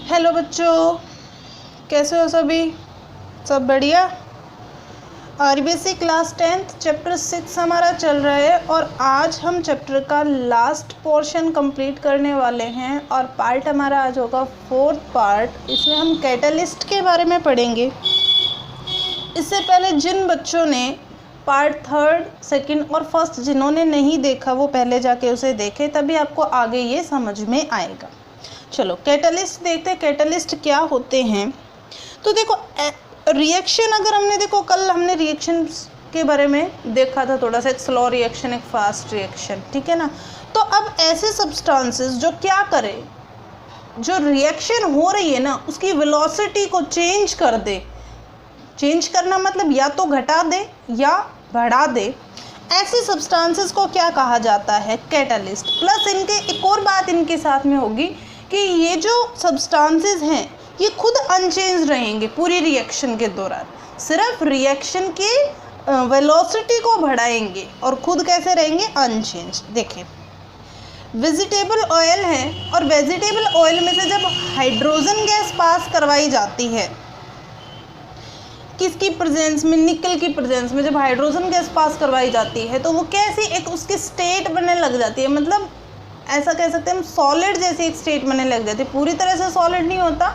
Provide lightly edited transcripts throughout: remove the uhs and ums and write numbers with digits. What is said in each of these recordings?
Hello बच्चों, कैसे हो सभी? सब बढ़िया। आरबीएससी क्लास 10th चैप्टर 6 हमारा चल रहा है और आज हम चैप्टर का लास्ट पोर्शन कंप्लीट करने वाले हैं और पार्ट हमारा आज होगा 4th पार्ट। इसमें हम कैटलिस्ट के बारे में पढ़ेंगे। इससे पहले जिन बच्चों ने पार्ट 3rd, 2nd और 1st जिन्होंने नहीं देखा वो पहले जाके उसे देखे, तभी आपको आगे ये समझ में आएगा। चलो कैटलिस्ट देखते हैं, कैटलिस्ट क्या होते हैं। तो देखो रिएक्शन, अगर हमने देखो कल हमने रिएक्शन के बारे में देखा था थोड़ा सा, एक स्लो रिएक्शन एक फास्ट रिएक्शन, ठीक है ना। तो अब ऐसे सब्सटेंसेस जो क्या करें, जो रिएक्शन हो रही है ना उसकी वेलोसिटी को चेंज कर दे। चेंज करना मतलब या तो घटा दे या बढ़ा दे, ऐसे सब्सटेंसेस को क्या कहा जाता है? कैटलिस्ट। प्लस इनके एक और बात इनके साथ में होगी कि ये जो सब्सटेंसेस हैं ये खुद अनचेंज रहेंगे पूरी रिएक्शन के दौरान, सिर्फ रिएक्शन के वेलोसिटी को बढ़ाएंगे और खुद कैसे रहेंगे? अनचेंज। देखें वेजिटेबल ऑयल है और वेजिटेबल ऑयल में से जब हाइड्रोजन गैस पास करवाई जाती है, किसकी प्रेजेंस में? निकल की प्रेजेंस में जब हाइड्रोजन गैस पास करवाई जाती है तो वो कैसी एक उसकी स्टेट बनने लग जाती है, मतलब ऐसा कह सकते हैं हम सॉलिड जैसी एक स्टेट बनने लग जाती है। पूरी तरह से सॉलिड नहीं होता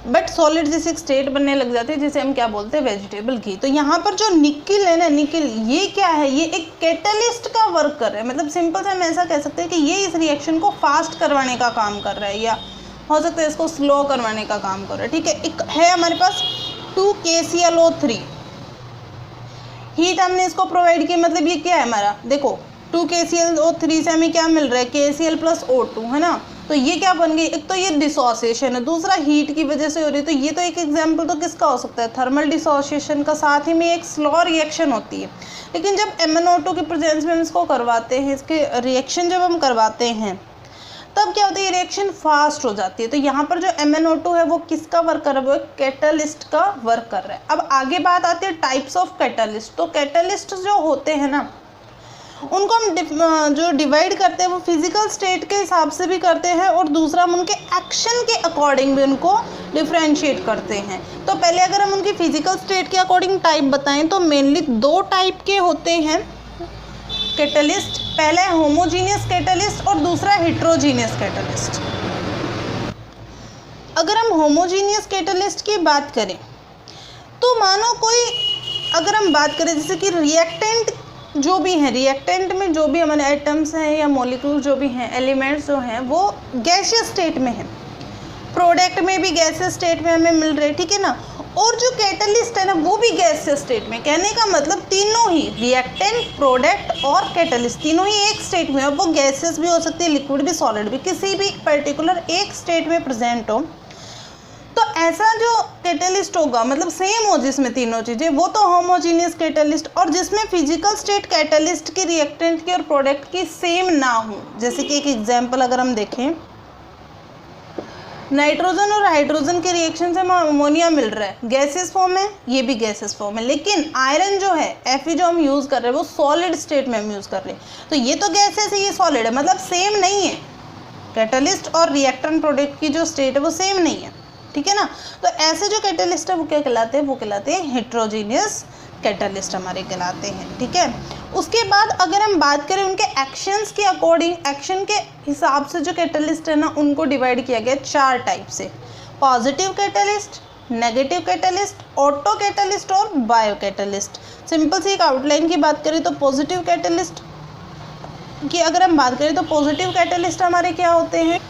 बट सॉलिड जैसी एक स्टेट बनने लग जाती है, जिसे हम क्या बोलते हैं? वेजिटेबल घी। तो यहाँ पर जो निकल है ना, निकल ये क्या है? ये एक कैटलिस्ट का वर्क कर रहा है। मतलब सिंपल से हम ऐसा कह सकते हैं कि ये इस रिएक्शन को फास्ट करवाने का काम कर रहा है, या हो सकता है इसको स्लो करवाने का काम कर रहा है, ठीक है। एक है हमारे पास 2KClO3 हीट हमने इसको प्रोवाइड की, मतलब ये क्या है हमारा? देखो 2KClO3 से हमें क्या मिल रहा है? KCl + O2, है ना। तो ये क्या बन गई? एक तो ये डिसोसिएशन है, दूसरा हीट की वजह से हो रही है। तो ये तो एक एग्जांपल तो किसका हो सकता है? थर्मल डिसोसिएशन का। साथ ही में एक स्लो रिएक्शन होती है, लेकिन जब MnO2 की प्रेजेंस में हम इसको करवाते हैं, इसके रिएक्शन जब हम करवाते हैं तब क्या होता है? ये रिएक्शन फास्ट हो जाती है। तो यहाँ पर जो MnO2 है वो किसका वर्क कर रहा है? वो कैटलिस्ट का वर्क कर रहा है। अब आगे बात आती है टाइप्स ऑफ कैटलिस्ट। तो कैटलिस्ट जो होते हैं ना उनको हम जो डिवाइड करते हैं वो फिजिकल स्टेट के हिसाब से भी करते हैं और दूसरा हम उनके एक्शन के अकॉर्डिंग भी उनको डिफ्रेंशिएट करते हैं। तो पहले अगर हम उनकी फिजिकल स्टेट के अकॉर्डिंग टाइप बताएं तो मेनली 2 टाइप के होते हैं कैटलिस्ट। पहला है होमोजीनियस कैटलिस्ट और दूसरा हेट्रोजीनियस कैटलिस्ट। अगर हम होमोजीनियस कैटलिस्ट की बात करें तो मानो कोई, अगर हम बात करें जैसे कि रिएक्टेंट जो भी हैं, रिएक्टेंट में जो भी हमारे आइटम्स हैं या मॉलिक्यूल जो भी हैं, एलिमेंट्स जो हैं वो गैसियस स्टेट में हैं, प्रोडक्ट में भी गैसियस स्टेट में हमें मिल रहे, ठीक है ना। और जो कैटलिस्ट है ना वो भी गैसियस स्टेट में। कहने का मतलब तीनों ही, रिएक्टेंट, प्रोडक्ट और कैटलिस्ट, तीनों ही एक स्टेट में। अब वो गैसियस भी हो सकती है, लिक्विड भी, सॉलिड भी, किसी भी पर्टिकुलर एक स्टेट में प्रेजेंट हो। तो ऐसा जो कैटलिस्ट होगा मतलब सेम हो जिसमें तीनों चीज़ें, वो तो होमोजीनियस कैटलिस्ट। और जिसमें फिजिकल स्टेट कैटलिस्ट की, रिएक्टेंट की और प्रोडक्ट की सेम ना हो। जैसे कि एक एग्जांपल अगर हम देखें, नाइट्रोजन और हाइड्रोजन के रिएक्शन से हमें अमोनिया मिल रहा है, गैसेस फॉर्म है, ये भी गैसेस फॉर्म है। लेकिन आयरन जो है Fe जो हम यूज़ कर रहे हैं वो सॉलिड स्टेट में हम यूज़ कर रहे हैं। तो ये तो गैसेस है, ये सॉलिड है, मतलब सेम नहीं है। कैटलिस्ट और रिएक्टेंट प्रोडक्ट की जो स्टेट है वो सेम नहीं है, ठीक है ना। तो ऐसे जो कैटलिस्ट है वो क्या कहलाते हैं? वो कहलाते हैं हेट्रोजीनियस कैटलिस्ट हमारे कहलाते हैं, ठीक है। उसके बाद अगर हम बात करें उनके एक्शंस के अकॉर्डिंग, एक्शन के हिसाब से जो कैटलिस्ट है ना उनको डिवाइड किया गया 4 टाइप से: positive catalyst, negative catalyst, auto catalyst और बायो कैटलिस्ट। सिंपल सी एक आउटलाइन की बात करें तो पॉजिटिव कैटलिस्ट की अगर हम बात करें तो पॉजिटिव कैटलिस्ट हमारे क्या होते हैं?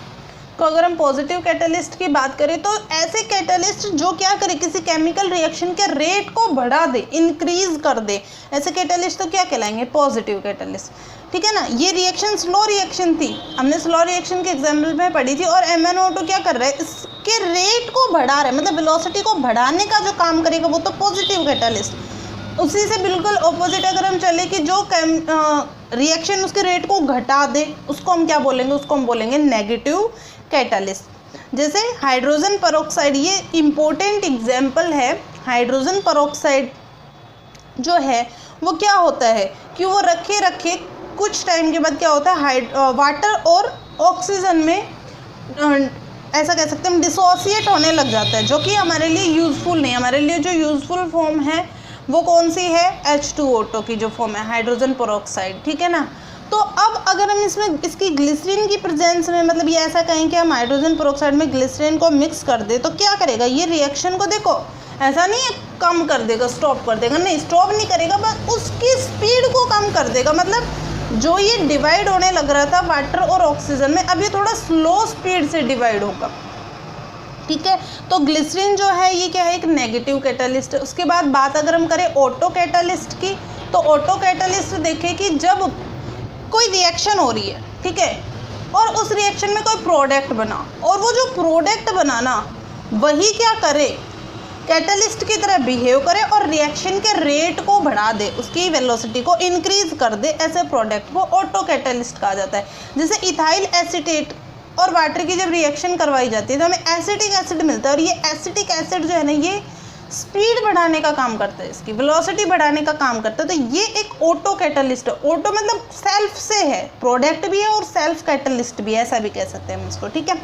तो अगर हम पॉजिटिव कैटलिस्ट की बात करें तो ऐसे कैटलिस्ट जो क्या करे, किसी केमिकल रिएक्शन के रेट को बढ़ा दे, इंक्रीज कर दे, ऐसे कैटलिस्ट तो क्या कहलाएंगे? पॉजिटिव कैटलिस्ट, ठीक है ना। ये रिएक्शन स्लो रिएक्शन थी, हमने स्लो रिएक्शन के एग्जाम्पल में पढ़ी थी। और MnO2 क्या कर रहा है? इसके रेट को बढ़ा रहा है, मतलब वेलोसिटी को बढ़ाने का जो काम करेगा वो तो पॉजिटिव कैटलिस्ट। उसी से बिल्कुल ऑपोजिट अगर हम चले कि जो रिएक्शन उसके रेट को घटा दे, उसको हम क्या बोलेंगे? उसको हम बोलेंगे नेगेटिव कैटलिस्ट। जैसे हाइड्रोजन पेरोक्साइड, ये इम्पोर्टेंट एग्जाम्पल है। हाइड्रोजन पेरोक्साइड जो है वो क्या होता है कि वो रखे रखे कुछ टाइम के बाद क्या होता है, वाटर और ऑक्सीजन में ऐसा कह सकते हैं हम डिसोसिएट होने लग जाता है, जो कि हमारे लिए यूज़फुल नहीं। हमारे लिए जो यूज़फुल फॉर्म है वो कौन सी है, H2O2 की जो फॉर्म है, हाइड्रोजन पेरोक्साइड, ठीक है ना। तो अब अगर हम इसमें इसकी ग्लिसरीन की प्रेजेंस में, मतलब ये ऐसा कहें कि हम हाइड्रोजन पेरोक्साइड में ग्लिसरीन को मिक्स कर दे, तो क्या करेगा ये रिएक्शन को, देखो ऐसा नहीं है कम कर देगा, स्टॉप कर देगा, नहीं स्टॉप नहीं करेगा, बस उसकी स्पीड को कम कर देगा। मतलब जो ये डिवाइड होने लग रहा था वाटर और ऑक्सीजन में, अब ये थोड़ा स्लो स्पीड से डिवाइड होगा, ठीक है। तो ग्लिसरीन जो है ये क्या है, एक नेगेटिव कैटालिस्ट है। उसके बाद बात अगर हम करें ऑटो कैटालिस्ट की, तो ऑटो कैटालिस्ट देखें कि जब कोई रिएक्शन हो रही है, ठीक है, और उस रिएक्शन में कोई प्रोडक्ट बना, और वो जो प्रोडक्ट बना ना वही क्या करे, कैटालिस्ट की तरह बिहेव करे और रिएक्शन के रेट को बढ़ा दे, उसकी वेलोसिटी को इंक्रीज कर दे, ऐसे प्रोडक्ट को ऑटो कैटालिस्ट कहा जाता है। जैसे इथाइल एसीटेट और वाटर की जब रिएक्शन करवाई जाती है तो हमें एसिटिक एसिड मिलता है, और ये एसिटिक एसिड जो है ना ये स्पीड बढ़ाने का काम करता है, इसकी वेलोसिटी बढ़ाने का काम करता है। तो ये एक ऑटो कैटालिस्ट है। ऑटो मतलब सेल्फ से है, प्रोडक्ट भी है और सेल्फ कैटालिस्ट भी है, ऐसा भी कह सकते हैं हम इसको, ठीक है।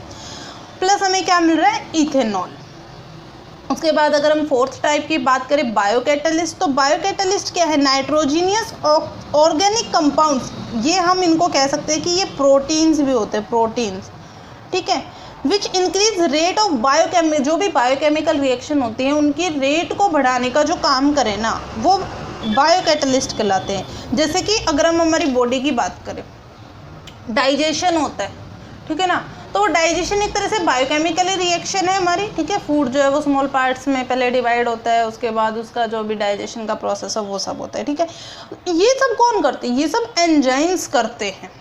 प्लस हमें क्या मिल रहा है, इथेनॉल। उसके बाद अगर हम फोर्थ टाइप की बात करें बायो कैटालिस्ट, तो बायो कैटालिस्ट क्या है, नाइट्रोजीनियस ऑर्गेनिक कंपाउंड्स, ये हम इनको कह सकते हैं कि ये प्रोटीन्स भी होते हैं, प्रोटीन्स, ठीक है, विच इंक्रीज रेट ऑफ जो भी बायोकेमिकल रिएक्शन होती है उनकी रेट को बढ़ाने का जो काम करे ना वो बायो कैटालिस्ट कहलाते हैं। जैसे कि अगर हम हमारी बॉडी की बात करें, डाइजेशन होता है, ठीक है ना, तो वो डाइजेशन एक तरह से बायोकेमिकल रिएक्शन है हमारी, ठीक है। फूड जो है वो स्मॉल पार्ट्स में पहले डिवाइड होता है, उसके बाद उसका जो भी डाइजेशन का प्रोसेस है वो सब होता है, ठीक है। ये सब कौन करते हैं, ये सब एंजाइम्स करते हैं।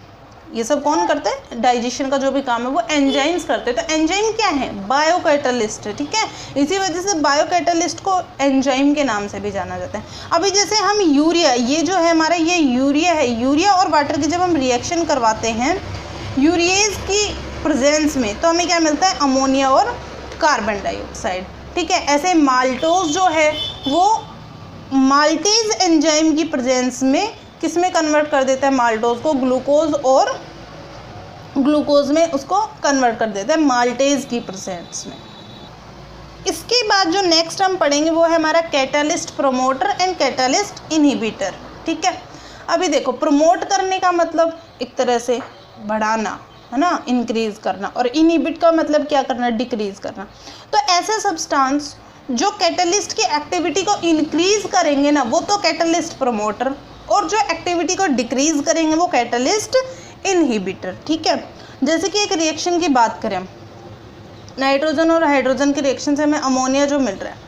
ये सब कौन करते हैं, डाइजेशन का जो भी काम है वो एंजाइम्स करते हैं। तो एंजाइम क्या है, बायो कैटालिस्ट है, ठीक है। इसी वजह से बायो कैटालिस्ट को एंजाइम के नाम से भी जाना जाता है। अभी जैसे हम यूरिया, ये जो है हमारा ये यूरिया है, यूरिया और वाटर की जब हम रिएक्शन करवाते हैं यूरिएज की प्रेजेंस में, तो हमें क्या मिलता है, अमोनिया और कार्बन डाइऑक्साइड, ठीक है। ऐसे माल्टोज जो है वो माल्टेज एंजाइम की प्रेजेंस में किस में कन्वर्ट कर देता है, माल्टोज को ग्लूकोज, और ग्लूकोज में उसको कन्वर्ट कर देता है माल्टेज की प्रेजेंस में। इसके बाद जो नेक्स्ट हम पढ़ेंगे वो है हमारा catalyst promoter and catalyst inhibitor, ठीक है। अभी देखो प्रमोट करने का मतलब एक तरह से बढ़ाना है ना, इंक्रीज करना, और इनहिबिट का मतलब क्या करना, डिक्रीज करना। तो ऐसे सब्सटेंस जो कैटालिस्ट की एक्टिविटी को इंक्रीज करेंगे ना वो तो कैटालिस्ट प्रमोटर, और जो एक्टिविटी को डिक्रीज करेंगे वो कैटालिस्ट इनहिबिटर, ठीक है। जैसे कि एक रिएक्शन की बात करें, नाइट्रोजन और हाइड्रोजन के रिएक्शन से हमें अमोनिया जो मिल रहा है,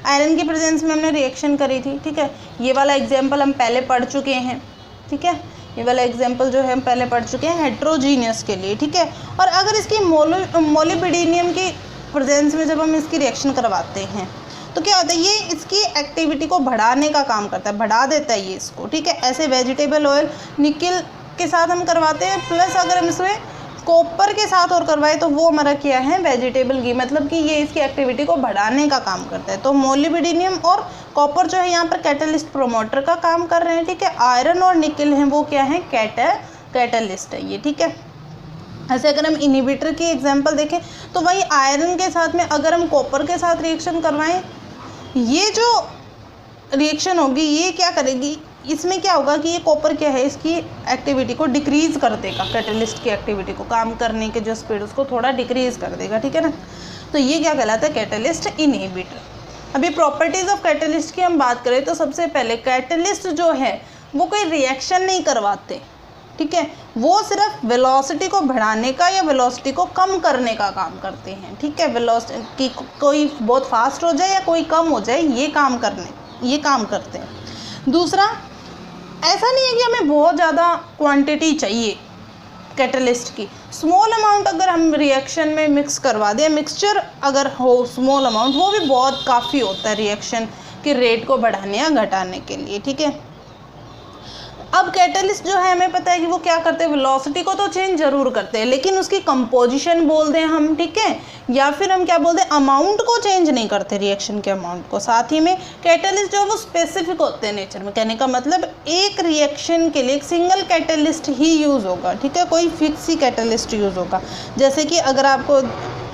आयरन की प्रेजेंस में हमने रिएक्शन करी थी, ठीक है। ये वाला एग्जाम्पल हम पहले पढ़ चुके हैं, ठीक है। ये वाला एग्जाम्पल जो है हम पहले पढ़ चुके हैं हेट्रोजीनियस के लिए, ठीक है। और अगर इसकी मोलिब्डेनियम की प्रेजेंस में जब हम इसकी रिएक्शन करवाते हैं तो क्या होता है, ये इसकी एक्टिविटी को बढ़ाने का काम करता है, बढ़ा देता है ये इसको, ठीक है। ऐसे वेजिटेबल ऑयल निकल के साथ हम करवाते हैं, प्लस अगर हम इसमें कॉपर के साथ और करवाए तो वो हमारा क्या है, वेजिटेबल घी, मतलब कि ये इसकी एक्टिविटी को बढ़ाने का काम करता है। तो मोलिब्डेनियम और कॉपर जो है यहाँ पर कैटालिस्ट प्रमोटर का काम कर रहे हैं, ठीक है। आयरन और निकल हैं वो क्या है, कैटालिस्ट है ये, ठीक है। ऐसे अगर हम इनहिबिटर की एग्जांपल देखें तो वही आयरन के साथ में अगर हम कॉपर के साथ रिएक्शन करवाएं, ये जो रिएक्शन होगी ये क्या करेगी, इसमें क्या होगा कि ये कॉपर क्या है, इसकी एक्टिविटी को डिक्रीज़ कर देगा, कैटालिस्ट की एक्टिविटी को, काम करने के जो स्पीड उसको थोड़ा डिक्रीज़ कर देगा, ठीक है ना। तो ये क्या कहलाता है, कैटालिस्ट इनहिबिटर। अभी प्रॉपर्टीज़ ऑफ कैटालिस्ट की हम बात करें तो सबसे पहले कैटालिस्ट जो है वो कोई रिएक्शन नहीं करवाते, ठीक है, वो सिर्फ वेलोसिटी को बढ़ाने का या वेलोसिटी को कम करने का काम करते हैं, ठीक है। वेलोसिटी कोई बहुत फास्ट हो जाए या कोई कम हो जाए, ये काम करते हैं। दूसरा, ऐसा नहीं है कि हमें बहुत ज़्यादा क्वांटिटी चाहिए कैटालिस्ट की, स्मॉल अमाउंट अगर हम रिएक्शन में मिक्स करवा दें, मिक्सचर अगर हो स्मॉल अमाउंट, वो भी बहुत काफ़ी होता है रिएक्शन के रेट को बढ़ाने या घटाने के लिए, ठीक है। अब कैटालिस्ट जो है हमें पता है कि वो क्या करते हैं, वेलोसिटी को तो चेंज जरूर करते हैं लेकिन उसकी कंपोजिशन बोल दें हम, ठीक है, या फिर हम क्या बोलते हैं, अमाउंट को चेंज नहीं करते, रिएक्शन के अमाउंट को। साथ ही में कैटालिस्ट जो है वो स्पेसिफिक होते हैं नेचर में, कहने का मतलब एक रिएक्शन के लिए एक सिंगल कैटालिस्ट ही यूज़ होगा, ठीक है, कोई फिक्स ही कैटालिस्ट यूज़ होगा। जैसे कि अगर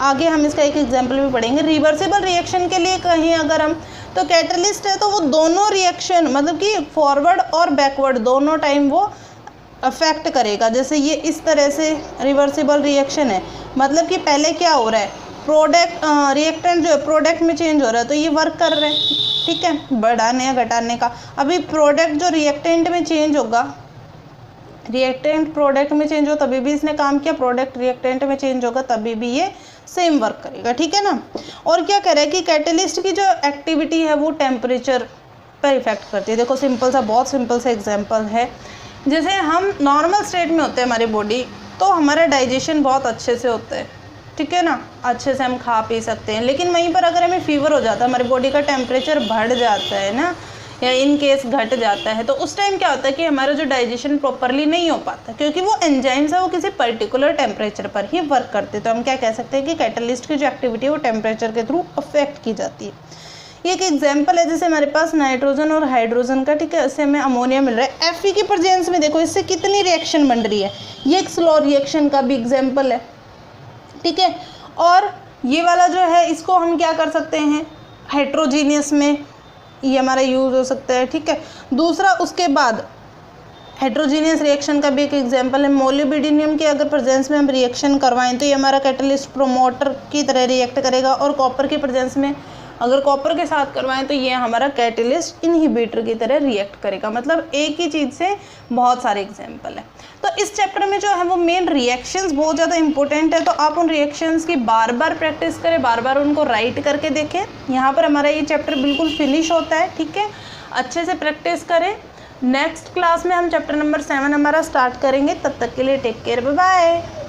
आगे हम इसका एक एग्जाम्पल भी पढ़ेंगे। रिवर्सिबल रिएक्शन के लिए कहीं अगर हम, तो कैटलिस्ट है तो वो दोनों रिएक्शन मतलब कि फॉरवर्ड और बैकवर्ड दोनों टाइम वो अफेक्ट करेगा। जैसे ये इस तरह से रिवर्सिबल रिएक्शन है, मतलब कि पहले क्या हो रहा है, प्रोडक्ट रिएक्टेंट जो है प्रोडक्ट में चेंज हो रहा है, तो ये वर्क कर रहे हैं, ठीक है, बढ़ाने या घटाने का। अभी प्रोडक्ट जो रिएक्टेंट में चेंज होगा, रिएक्टेंट प्रोडक्ट में चेंज हो तभी भी इसने काम किया, प्रोडक्ट रिएक्टेंट में चेंज होगा तभी भी ये सेम वर्क करेगा, ठीक है ना। और क्या कह रहा है कि कैटलिस्ट की जो एक्टिविटी है वो टेम्परेचर पर इफेक्ट करती है। देखो सिंपल सा, बहुत सिंपल सा एग्जांपल है। जैसे हम नॉर्मल स्टेट में होते हैं हमारी बॉडी, तो हमारा डाइजेशन बहुत अच्छे से होता है, ठीक है ना, अच्छे से हम खा पी सकते हैं। लेकिन वहीं पर अगर हमें फीवर हो जाता है, हमारी बॉडी का टेम्परेचर बढ़ जाता है ना, या इन केस घट जाता है, तो उस टाइम क्या होता है कि हमारा जो डाइजेशन प्रॉपरली नहीं हो पाता, क्योंकि वो एंजाइम्स है वो किसी पर्टिकुलर टेम्परेचर पर ही वर्क करते हैं। तो हम क्या कह सकते हैं कि कैटलिस्ट की जो एक्टिविटी है वो टेम्परेचर के थ्रू अफेक्ट की जाती है। ये एक एग्जाम्पल है, जैसे हमारे पास नाइट्रोजन और हाइड्रोजन का, ठीक है, इससे हमें अमोनिया मिल रहा है। Fe की प्रेजेंस में देखो इससे कितनी रिएक्शन बन रही है, ये एक स्लो रिएक्शन का भी एग्जाम्पल है, ठीक है। और ये वाला जो है इसको हम क्या कर सकते हैं, हेट्रोजीनियस में ये हमारा यूज़ हो सकता है, ठीक है। दूसरा उसके बाद हेट्रोजीनियस रिएक्शन का भी एक एग्जांपल है, मोलिब्डेनम के अगर प्रेजेंस में हम रिएक्शन करवाएं तो ये हमारा कैटलिस्ट प्रोमोटर की तरह रिएक्ट करेगा। और कॉपर की प्रेजेंस में अगर कॉपर के साथ करवाएं तो ये हमारा कैटलिस्ट इनहिबिटर की तरह रिएक्ट करेगा। मतलब एक ही चीज़ से बहुत सारे एग्जाम्पल है। तो इस चैप्टर में जो है वो मेन रिएक्शंस बहुत ज़्यादा इंपॉर्टेंट है, तो आप उन रिएक्शंस की बार बार प्रैक्टिस करें, बार बार उनको राइट करके देखें। यहाँ पर हमारा ये चैप्टर बिल्कुल फिनिश होता है, ठीक है, अच्छे से प्रैक्टिस करें। नेक्स्ट क्लास में हम चैप्टर नंबर 7 हमारा स्टार्ट करेंगे, तब तक के लिए टेक केयर, बाय बाय।